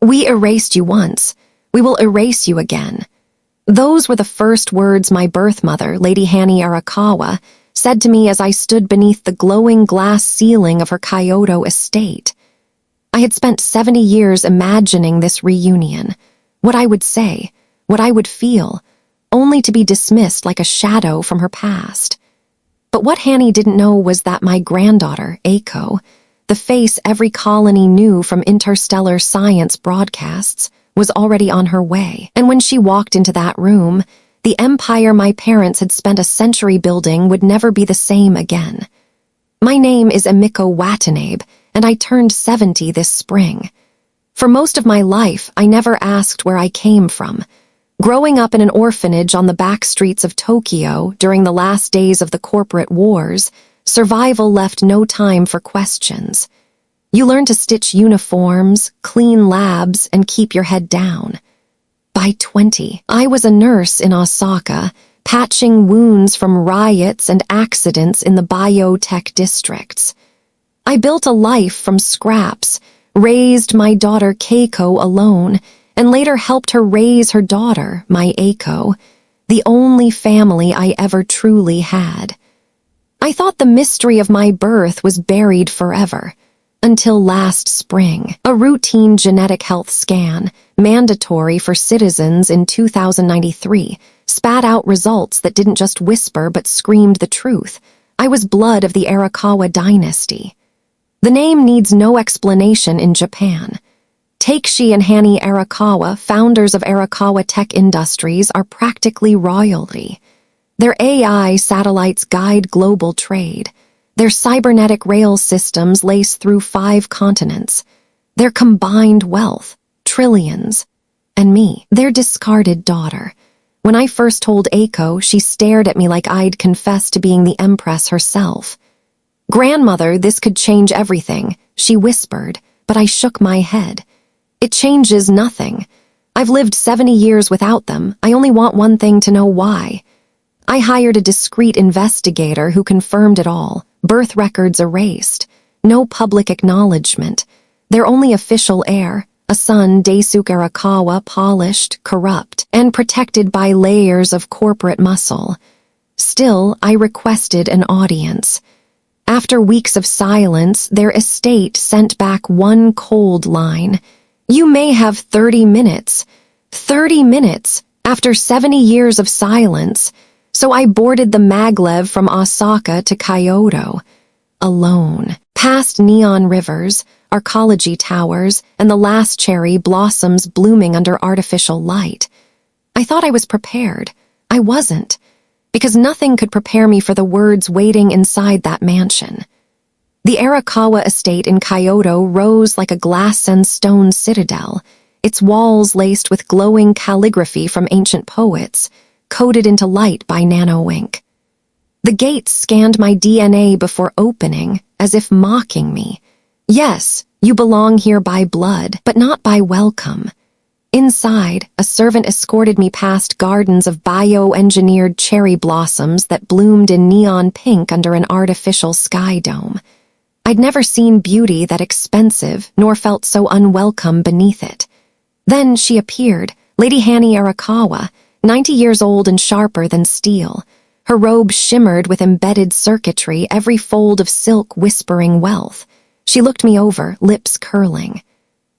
We erased you once. We will erase you again. Those were the first words my birth mother, Lady Hanny Arakawa, said to me as I stood beneath the glowing glass ceiling of her Kyoto estate. I had spent 70 years imagining this reunion, what I would say, what I would feel, only to be dismissed like a shadow from her past. But what Hanny didn't know was that my granddaughter, Aiko, the face every colony knew from interstellar science broadcasts, was already on her way. And when she walked into that room, the empire my parents had spent a century building would never be the same again. My name is Emiko Watanabe, and I turned 70 this spring. For most of my life, I never asked where I came from. Growing up in an orphanage on the back streets of Tokyo during the last days of the corporate wars, survival left no time for questions. You learn to stitch uniforms, clean labs, and keep your head down. By 20, I was a nurse in Osaka, patching wounds from riots and accidents in the biotech districts. I built a life from scraps, raised my daughter Keiko alone, and later helped her raise her daughter, my Aiko, the only family I ever truly had. I thought the mystery of my birth was buried forever, until last spring. A routine genetic health scan, mandatory for citizens in 2093, spat out results that didn't just whisper but screamed the truth. I was blood of the Arakawa dynasty. The name needs no explanation in Japan. Takeshi and Hanny Arakawa, founders of Arakawa Tech Industries, are practically royalty. Their AI satellites guide global trade. Their cybernetic rail systems lace through 5 continents. Their combined wealth, trillions. And me, their discarded daughter. When I first told Aiko, she stared at me like I'd confessed to being the Empress herself. "Grandmother, this could change everything," she whispered, but I shook my head. "It changes nothing. I've lived 70 years without them. I only want one thing, to know why." I hired a discreet investigator who confirmed it all. Birth records erased. No public acknowledgement. Their only official heir, a son, Daisuke Arakawa, polished, corrupt, and protected by layers of corporate muscle. Still, I requested an audience. After weeks of silence, their estate sent back one cold line. "You may have 30 minutes. 30 minutes, after 70 years of silence." So I boarded the maglev from Osaka to Kyoto, alone, past neon rivers, arcology towers, and the last cherry blossoms blooming under artificial light. I thought I was prepared. I wasn't, because nothing could prepare me for the words waiting inside that mansion. The Arakawa estate in Kyoto rose like a glass and stone citadel, its walls laced with glowing calligraphy from ancient poets, coded into light by nano-ink. The gates scanned my DNA before opening, as if mocking me. "Yes, you belong here by blood, but not by welcome." Inside, a servant escorted me past gardens of bio-engineered cherry blossoms that bloomed in neon pink under an artificial sky dome. I'd never seen beauty that expensive, nor felt so unwelcome beneath it. Then she appeared, Lady Hanny Arakawa, 90 years old and sharper than steel. Her robe shimmered with embedded circuitry, every fold of silk whispering wealth. She looked me over, lips curling.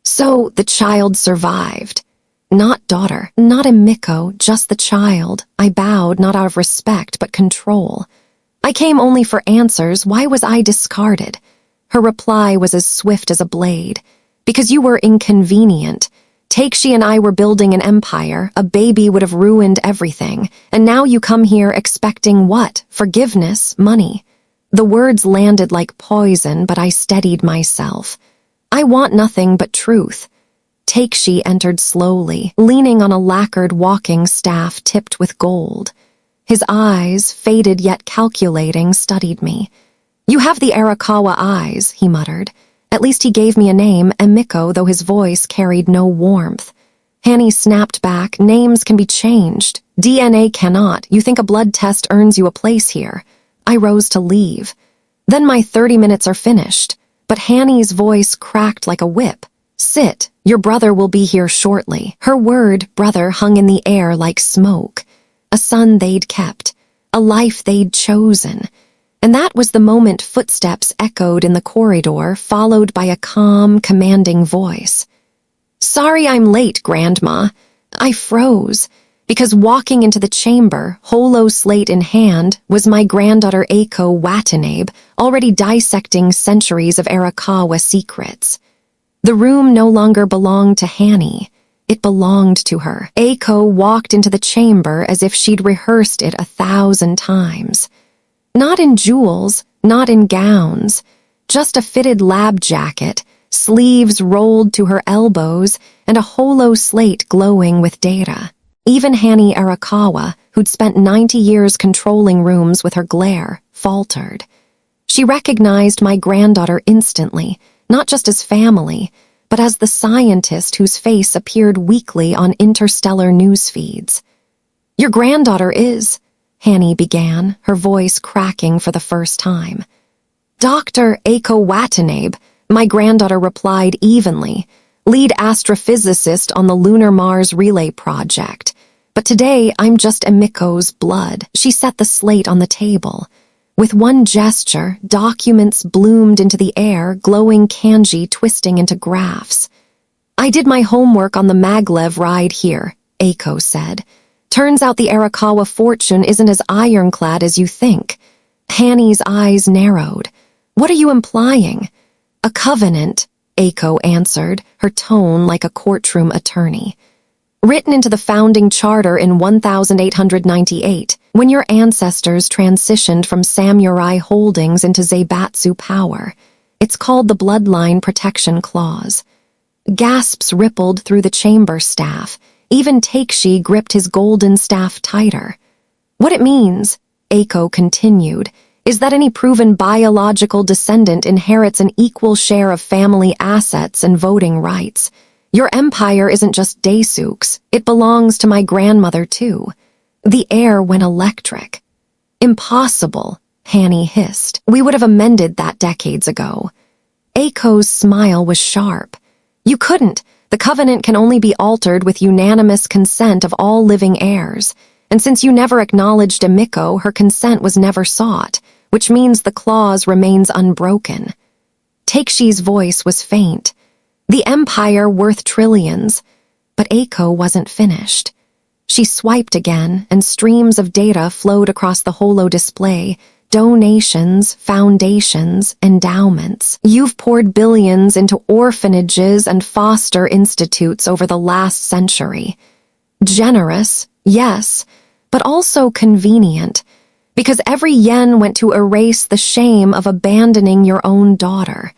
"So, the child survived." "Not daughter, not Emiko, just the child." I bowed, not out of respect, but control. "I came only for answers. Why was I discarded?" Her reply was as swift as a blade. "Because you were inconvenient. Takeshi and I were building an empire. A baby would have ruined everything. And now you come here expecting what? Forgiveness? Money?" The words landed like poison, but I steadied myself. "I want nothing but truth." Takeshi entered slowly, leaning on a lacquered walking staff tipped with gold. His eyes, faded yet calculating, studied me. "You have the Arakawa eyes," he muttered. At least he gave me a name, Emiko, though his voice carried no warmth. Hanny snapped back, "Names can be changed. DNA cannot. You think a blood test earns you a place here." I rose to leave. "Then my 30 minutes are finished." But Hanny's voice cracked like a whip. Sit, your brother will be here shortly. Her word, brother, hung in the air like smoke. A son they'd kept, a life they'd chosen. And that was the moment footsteps echoed in the corridor, followed by a calm, commanding voice. Sorry I'm late, Grandma. I froze, because walking into the chamber, holo slate in hand, was my granddaughter Eiko Watanabe, already dissecting centuries of Arakawa secrets. The room no longer belonged to Hanny. It belonged to her. Aiko walked into the chamber as if she'd rehearsed it 1,000 times. Not in jewels, not in gowns, just a fitted lab jacket, sleeves rolled to her elbows, and a holo slate glowing with data. Even Hanny Arakawa, who'd spent 90 years controlling rooms with her glare, faltered. She recognized my granddaughter instantly, not just as family, but as the scientist whose face appeared weekly on interstellar news feeds. Your granddaughter is, Hanny began, her voice cracking for the first time. Dr. Eiko Watanabe, my granddaughter replied evenly, lead astrophysicist on the Lunar Mars Relay Project. But today I'm just Emiko's blood. She set the slate on the table. With one gesture, documents bloomed into the air, glowing kanji twisting into graphs. I did my homework on the maglev ride here, Aiko said. Turns out the Arakawa fortune isn't as ironclad as you think. Hanny's eyes narrowed. What are you implying? A covenant, Aiko answered, her tone like a courtroom attorney. Written into the founding charter in 1898, when your ancestors transitioned from samurai holdings into Zaibatsu power. It's called the Bloodline Protection Clause. Gasps rippled through the chamber staff. Even Takeshi gripped his golden staff tighter. What it means, Aiko continued, is that any proven biological descendant inherits an equal share of family assets and voting rights. Your empire isn't just Daisuke's, it belongs to my grandmother too. The air went electric. Impossible, Hanny hissed. We would have amended that decades ago. Aiko's smile was sharp. You couldn't. The covenant can only be altered with unanimous consent of all living heirs. And since you never acknowledged Emiko, her consent was never sought, which means the clause remains unbroken. Takeshi's voice was faint. The empire worth trillions. But Aiko wasn't finished. She swiped again, and streams of data flowed across the holo display. Donations, foundations, endowments. You've poured billions into orphanages and foster institutes over the last century. Generous, yes, but also convenient, because every yen went to erase the shame of abandoning your own daughter.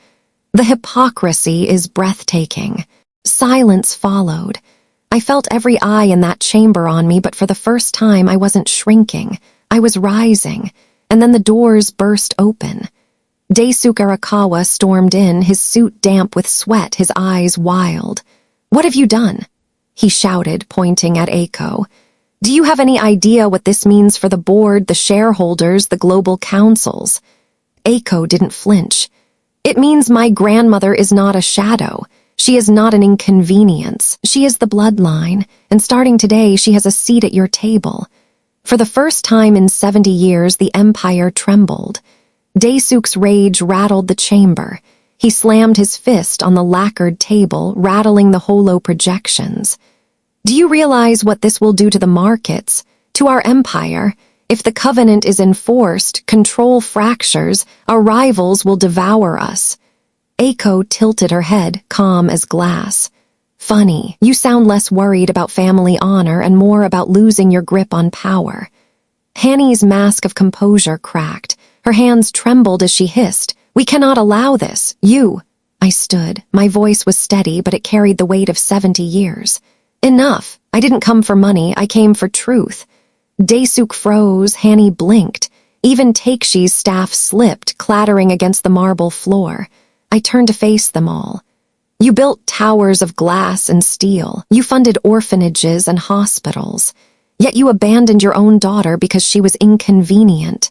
The hypocrisy is breathtaking. Silence followed. I felt every eye in that chamber on me, but for the first time I wasn't shrinking. I was rising, and then the doors burst open. Daisuke Arakawa stormed in, his suit damp with sweat, his eyes wild. What have you done? He shouted, pointing at Aiko. Do you have any idea what this means for the board, the shareholders, the global councils? Aiko didn't flinch. It means my grandmother is not a shadow. She is not an inconvenience. She is the bloodline, and starting today she has a seat at your table. For the first time in 70 years, the empire trembled. Daisuke's rage rattled the chamber. He slammed his fist on the lacquered table, rattling the holo projections. Do you realize what this will do to the markets, to our empire? If the covenant is enforced, control fractures, our rivals will devour us. Aiko tilted her head, calm as glass. Funny, you sound less worried about family honor and more about losing your grip on power. Hanny's mask of composure cracked. Her hands trembled as she hissed. We cannot allow this. You. I stood. My voice was steady, but it carried the weight of 70 years. Enough. I didn't come for money. I came for truth. Daisuke froze. Hanny blinked. Even Takeshi's staff slipped, clattering against the marble floor. I turned to face them all. You built towers of glass and steel. You funded orphanages and hospitals. Yet you abandoned your own daughter because she was inconvenient.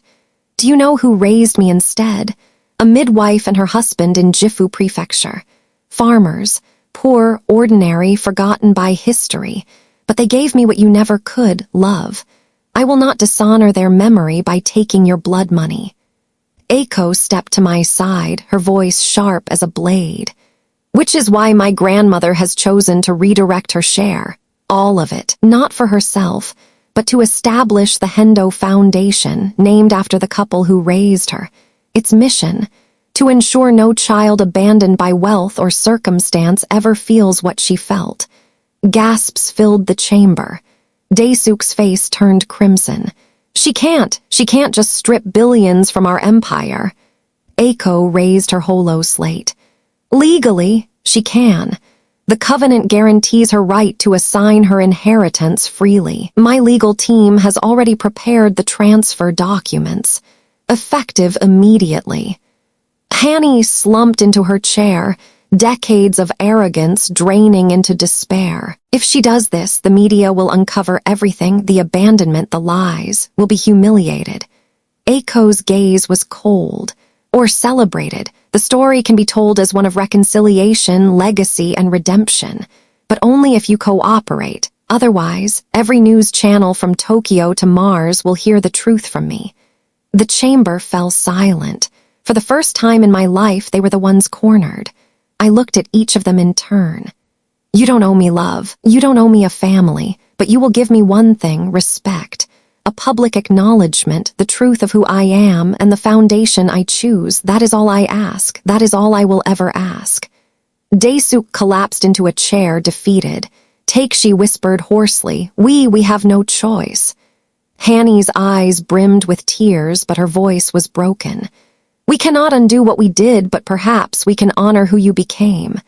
Do you know who raised me instead? A midwife and her husband in Gifu Prefecture. Farmers, poor, ordinary, forgotten by history, but they gave me what you never could, love. I will not dishonor their memory by taking your blood money." Aiko stepped to my side, her voice sharp as a blade. "Which is why my grandmother has chosen to redirect her share. All of it, not for herself, but to establish the Hendo Foundation, named after the couple who raised her. Its mission, to ensure no child abandoned by wealth or circumstance ever feels what she felt." Gasps filled the chamber. Daesuk's face turned crimson. She can't just strip billions from our empire." Aiko raised her holo slate. "Legally, she can. The covenant guarantees her right to assign her inheritance freely. My legal team has already prepared the transfer documents, effective immediately." Hanny slumped into her chair, decades of arrogance draining into despair. "If she does this, the media will uncover everything, the abandonment, the lies, will be humiliated." Aiko's gaze was cold. "Or celebrated. The story can be told as one of reconciliation, legacy, and redemption. But only if you cooperate. Otherwise, every news channel from Tokyo to Mars will hear the truth from me." The chamber fell silent. For the first time in my life, they were the ones cornered. I looked at each of them in turn. "You don't owe me love. You don't owe me a family. But you will give me one thing, respect. A public acknowledgement, the truth of who I am, and the foundation I choose. That is all I ask. That is all I will ever ask." Daesuk collapsed into a chair, defeated. She whispered hoarsely, We have no choice." Hanny's eyes brimmed with tears, but her voice was broken. "We cannot undo what we did, but perhaps we can honor who you became."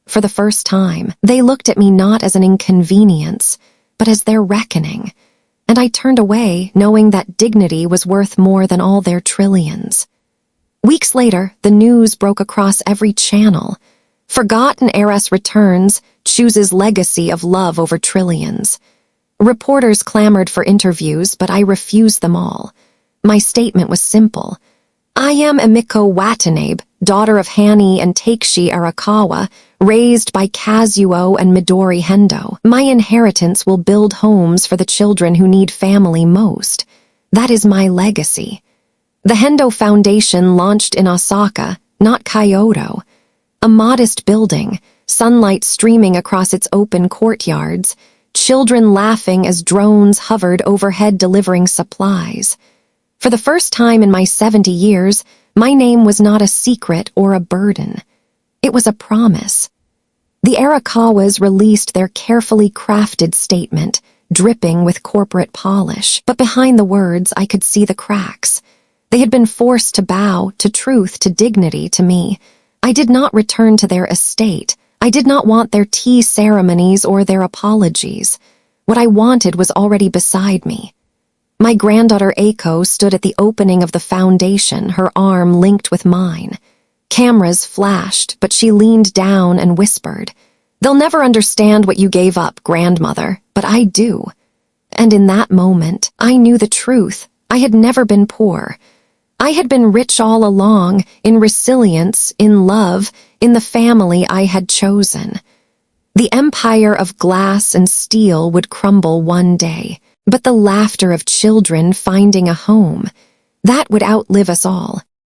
For the first time, they looked at me not as an inconvenience, but as their reckoning. And I turned away, knowing that dignity was worth more than all their trillions. Weeks later, the news broke across every channel. Forgotten heiress returns, chooses legacy of love over trillions. Reporters clamored for interviews, but I refused them all. My statement was simple. "I am Emiko Watanabe, daughter of Hanny and Takeshi Arakawa, raised by Kazuo and Midori Hendo. My inheritance will build homes for the children who need family most. That is my legacy." The Hendo Foundation launched in Osaka, not Kyoto. A modest building, sunlight streaming across its open courtyards, children laughing as drones hovered overhead delivering supplies. For the first time in my 70 years, my name was not a secret or a burden. It was a promise. The Arakawas released their carefully crafted statement, dripping with corporate polish, but behind the words I could see the cracks. They had been forced to bow to truth, to dignity, to me. I did not return to their estate. I did not want their tea ceremonies or their apologies. What I wanted was already beside me. My granddaughter Aiko stood at the opening of the foundation, her arm linked with mine. Cameras flashed, but she leaned down and whispered, "They'll never understand what you gave up, grandmother, but I do." And in that moment, I knew the truth. I had never been poor. I had been rich all along, in resilience, in love, in the family I had chosen. The empire of glass and steel would crumble one day, but the laughter of children finding a home, that would outlive us all.